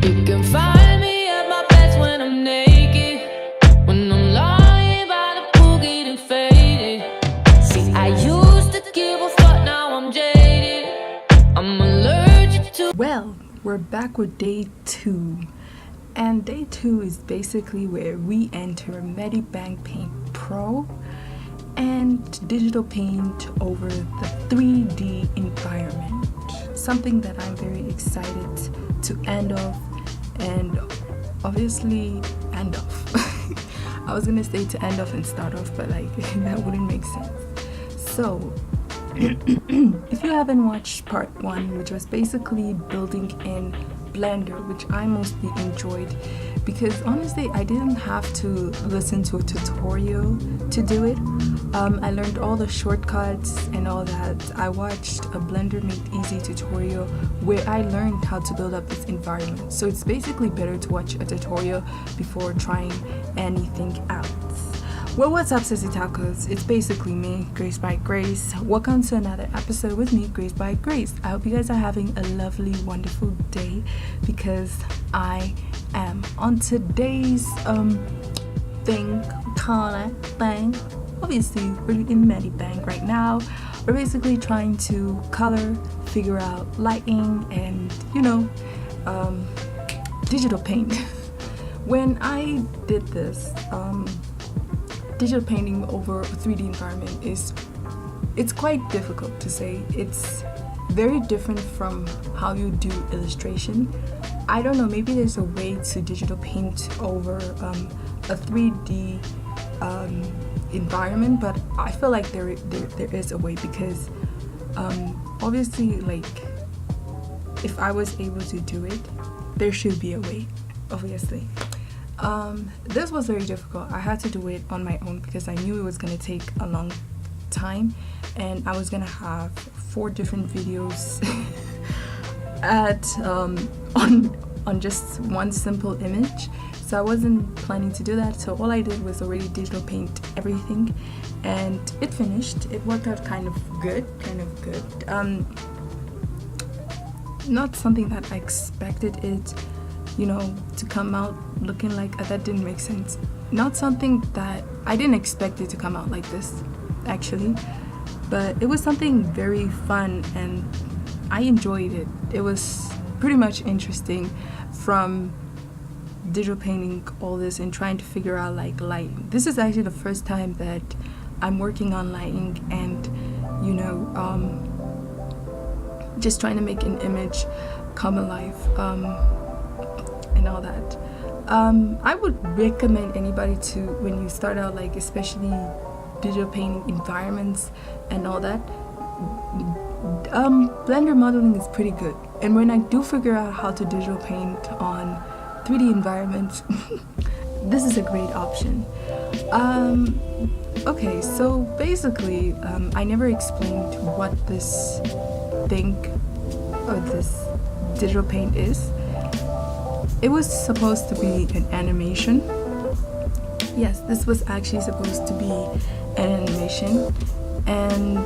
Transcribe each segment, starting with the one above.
You can find me at my best when I'm naked, when I'm lying by the pool getting faded. See, I used to give a fuck, now I'm jaded. I'm allergic to. Well, we're back with day 2. And day 2 is basically where we enter Medibang Paint Pro and digital paint over the 3D environment. Something that I'm very excited to end off, and obviously end off. I was gonna say to end off and start off, but like that wouldn't make sense. So if you haven't watched part 1, which was basically building in Blender, which I mostly enjoyed, because honestly I didn't have to listen to a tutorial to do it. I learned all the shortcuts and all that. I watched a Blender Made Easy tutorial where I learned how to build up this environment. So it's basically better to watch a tutorial before trying anything else. Well, what's up, Sissy Tacos? It's basically me, Grace by Grace. Welcome to another episode with me, Grace by Grace. I hope you guys are having a lovely, wonderful day, because I am. On today's thing, obviously we're in Medibang right now. We're basically trying to color, figure out lighting, and digital paint. When I did this, digital painting over a 3D environment it's quite difficult to say. It's very different from how you do illustration. I don't know, maybe there's a way to digital paint over a 3D environment, but I feel like there is a way, because obviously, like, if I was able to do it, there should be a way, obviously. This was very difficult. I had to do it on my own because I knew it was going to take a long time, and I was going to have 4 different videos on just one simple image. So I wasn't planning to do that, so all I did was already digital paint everything, and it finished. It worked out kind of good. Not something that I expected it to come out looking like. That didn't make sense. Not something that I didn't expect it to come out like this, actually, but it was something very fun and I enjoyed it. It was pretty much interesting, from digital painting all this and trying to figure out like lighting. This is actually the first time that I'm working on lighting, and just trying to make an image come alive, and all that. I would recommend anybody to, when you start out, like especially digital painting environments and all that, Blender modeling is pretty good. And when I do figure out how to digital paint on 3D environments, this is a great option. Okay, so basically, I never explained what this thing or this digital paint is. It was supposed to be an animation. Yes, this was actually supposed to be an animation, and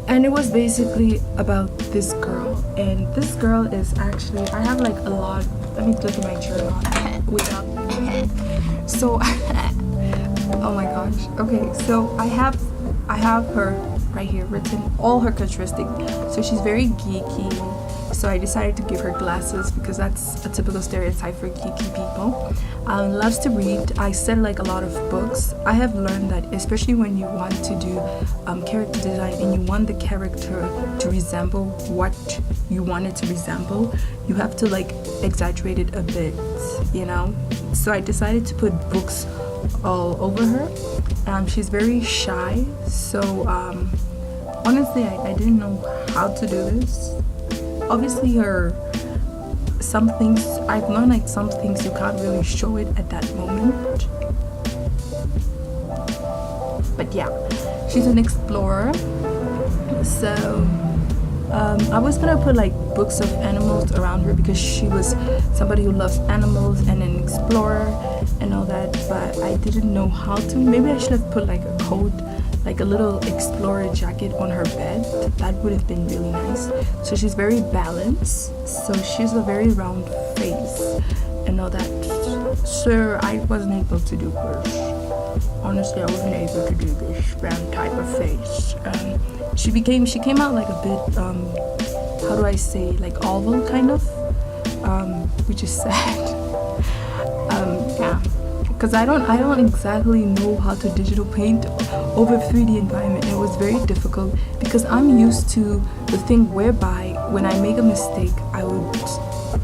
and it was basically about this girl. And this girl is actually, I have like a lot. Let me look at my journal without. So, oh my gosh. Okay, so I have her right here written, all her characteristics. So she's very geeky. So I decided to give her glasses because that's a typical stereotype for geeky people. Loves to read. I said like a lot of books. I have learned that especially when you want to do character design and you want the character to resemble what you want it to resemble, you have to like exaggerate it a bit, So I decided to put books all over her. She's very shy, so honestly I didn't know how to do this. Obviously some things I've learned, like some things you can't really show it at that moment, but yeah, she's an explorer. So I was gonna put like books of animals around her because she was somebody who loves animals and an explorer and all that, but I didn't know how to. Maybe I should have put like a code like a little explorer jacket on her bed. That would have been really nice. So she's very balanced. So she's a very round face and all that. Sir, I wasn't able to do this. Honestly, I wasn't able to do this round type of face. She came out like a bit, how do I say, like oval kind of, which is sad. Yeah, because I don't exactly know how to digital paint over 3D environment. It was very difficult because I'm used to the thing whereby when I make a mistake,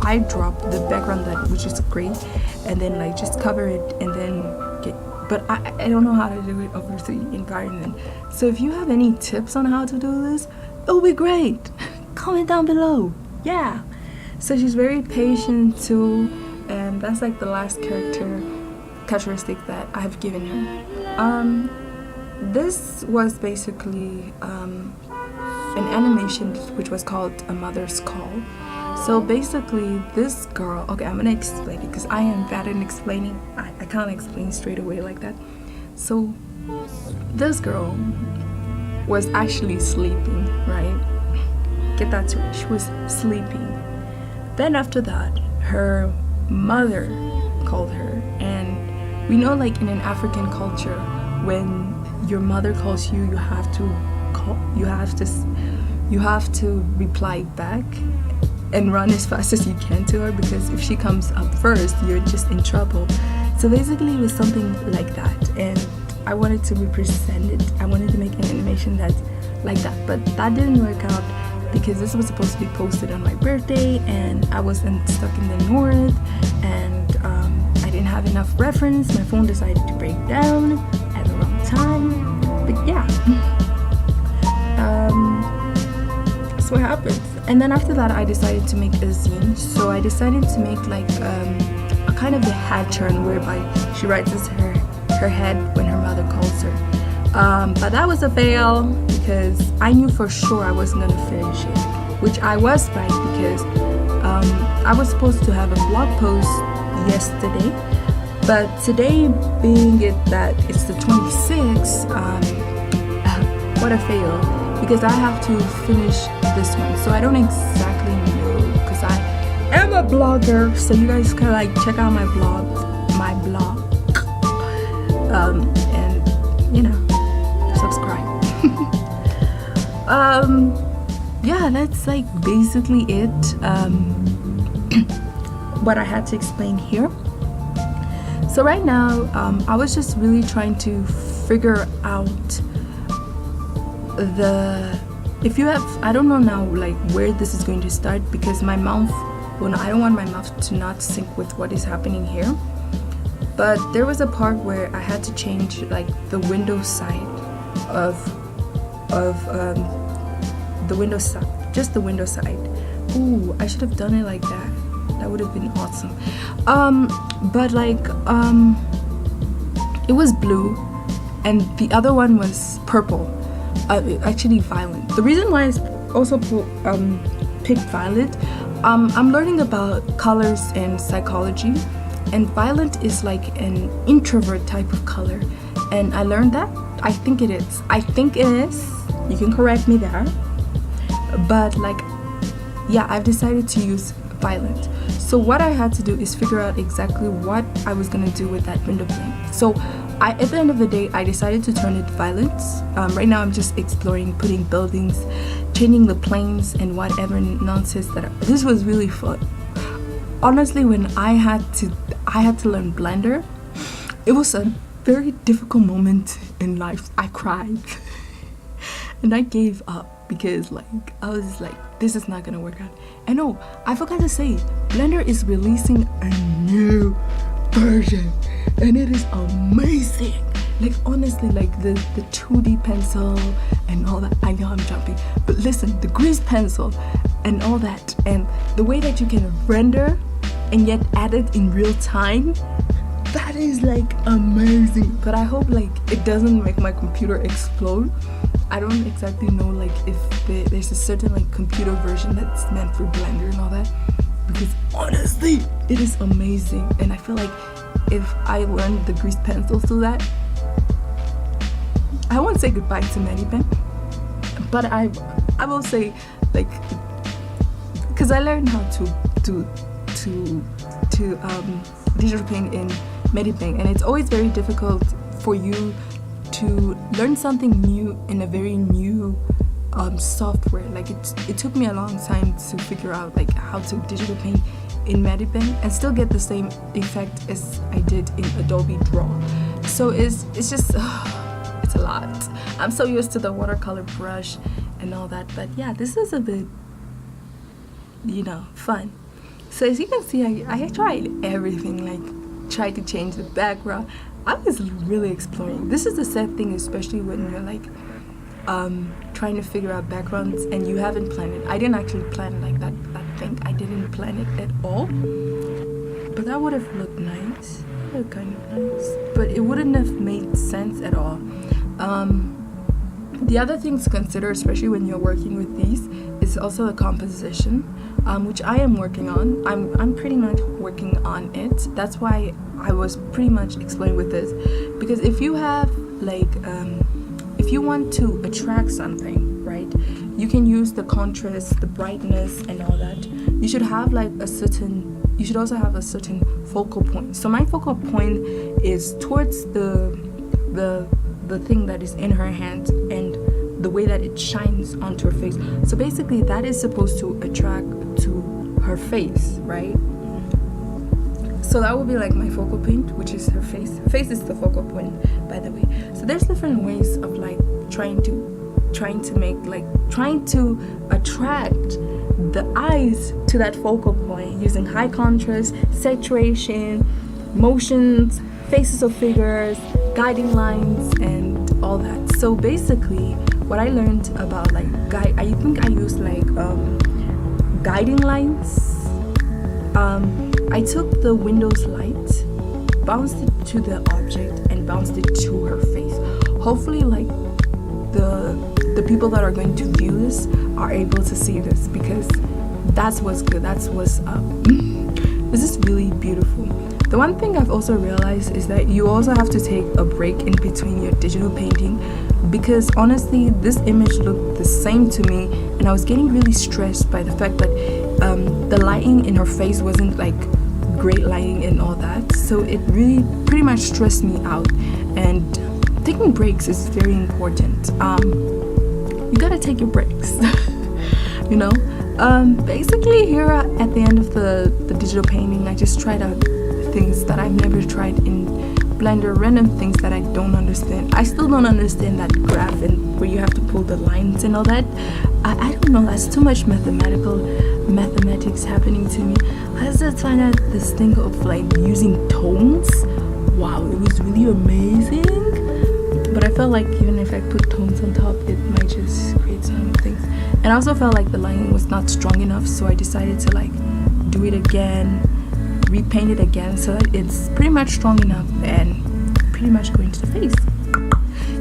I drop the background which is gray, and then like just cover it and then get. But I don't know how to do it over 3D environment. So if you have any tips on how to do this, it'll be great. Comment down below. Yeah. So she's very patient too, and that's like the last characteristic that I have given her. This was basically an animation which was called A Mother's Call. So basically this girl, okay, I'm gonna explain it because I am bad at explaining. I can't explain straight away like that. So this girl was actually sleeping, right? Get that straight. She was sleeping. Then after that, her mother called her, and we know like in an African culture, when your mother calls you, you have to reply back and run as fast as you can to her, because if she comes up first, you're just in trouble. So basically it was something like that, and I wanted to represent it. I wanted to make an animation that's like that, but that didn't work out because this was supposed to be posted on my birthday, and I wasn't stuck in the north, and I didn't have enough reference. My phone decided to break down at the wrong time, but yeah. That's what happened. And then after that I decided to make a zine. So I decided to make like a kind of a hat turn whereby she writes her head when her mother calls her. But that was a fail because I knew for sure I wasn't gonna finish it, which I was right, because I was supposed to have a blog post yesterday, but today being it that it's the 26th, what a fail. Because I have to finish this one, so I don't exactly know, because I am a blogger, so you guys can like check out my blog, and you know, subscribe. Yeah, that's like basically it. What I had to explain here. So right now, I was just really trying to figure out I don't know now like where this is going to start, because my mouth, well, no, I don't want my mouth to not sync with what is happening here. But there was a part where I had to change like the window side of the window side, just the window side. Ooh, I should have done it like that. That would have been awesome. But like it was blue and the other one was purple. Actually violet. The reason why I also picked violet, I'm learning about colors and psychology, and violet is like an introvert type of color, and I learned that. I think it is. You can correct me there, but like, yeah, I've decided to use violet. So what I had to do is figure out exactly what I was gonna do with that window pane. So at the end of the day, I decided to turn it violet. Right now I'm just exploring, putting buildings, changing the planes and whatever nonsense this was really fun. Honestly, when I had to learn Blender, it was a very difficult moment in life. I cried and I gave up because like I was like, this is not gonna work out. And oh, I forgot to say, Blender is releasing a new version and it is amazing. Like honestly, like the 2D pencil and all that. I know I'm jumping, but listen, the grease pencil and all that, and the way that you can render and yet add it in real time, that is like amazing. But I hope like it doesn't make my computer explode. I don't exactly know like if there's a certain like computer version that's meant for Blender and all that, because honestly it is amazing. And I feel like if I learned the grease pencils to that, I won't say goodbye to Medibang, but I will say, like, because I learned how to digital paint in Medibang, and it's always very difficult for you to learn something new in a very new software. Like it took me a long time to figure out like how to digital paint in Medibang and still get the same effect as I did in Adobe Draw. So it's just it's a lot. I'm so used to the watercolor brush and all that, but yeah, this is a bit, fun. So as you can see, I tried everything, like tried to change the background. I was really exploring. This is the sad thing, especially when you're like trying to figure out backgrounds and you haven't planned it. I didn't actually plan it like that thing. I didn't plan it at all. But that would have looked nice. Kind of nice. But it wouldn't have made sense at all. The other things to consider, especially when you're working with these, is also the composition, which I am working on. I'm pretty much working on it. That's why I was pretty much explaining with this, because if you have like if you want to attract something, right, you can use the contrast, the brightness and all that. You should have like you should also have a certain focal point. So my focal point is towards the thing that is in her hand and the way that it shines onto her face. So basically that is supposed to attract to her face, right? So that would be like my focal point, which is her face. Her face is the focal point, by the way. So there's different ways of like trying to attract the eyes to that focal point using high contrast, saturation, motions, faces of figures, guiding lines, and all that. So basically, what I learned about like I think I used like guiding lines. I took the window's light, bounced it to the object, and bounced it to her face. Hopefully, like the people that are going to view this are able to see this, because that's what's good. That's what's up. This is really beautiful. The one thing I've also realized is that you also have to take a break in between your digital painting, because honestly this image looked the same to me and I was getting really stressed by the fact that the lighting in her face wasn't like great lighting and all that. So it really pretty much stressed me out, and taking breaks is very important. You gotta take your breaks. Basically here at the end of the digital painting, I just tried out things that I've never tried in Blender, random things that I don't understand. I still don't understand that graph and where you have to pull the lines and all that. I don't know, that's too much mathematics happening to me. Let's just find out this thing of like using tones. Wow, it was really amazing. But I felt like even if I put tones on top, it might just create some things. And I also felt like the lighting was not strong enough, so I decided to like do it again, repaint it again so that it's pretty much strong enough and pretty much going to the face.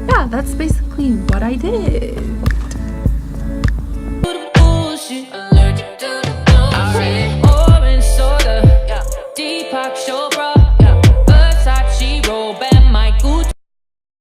Yeah, that's basically what I did. Bullshit.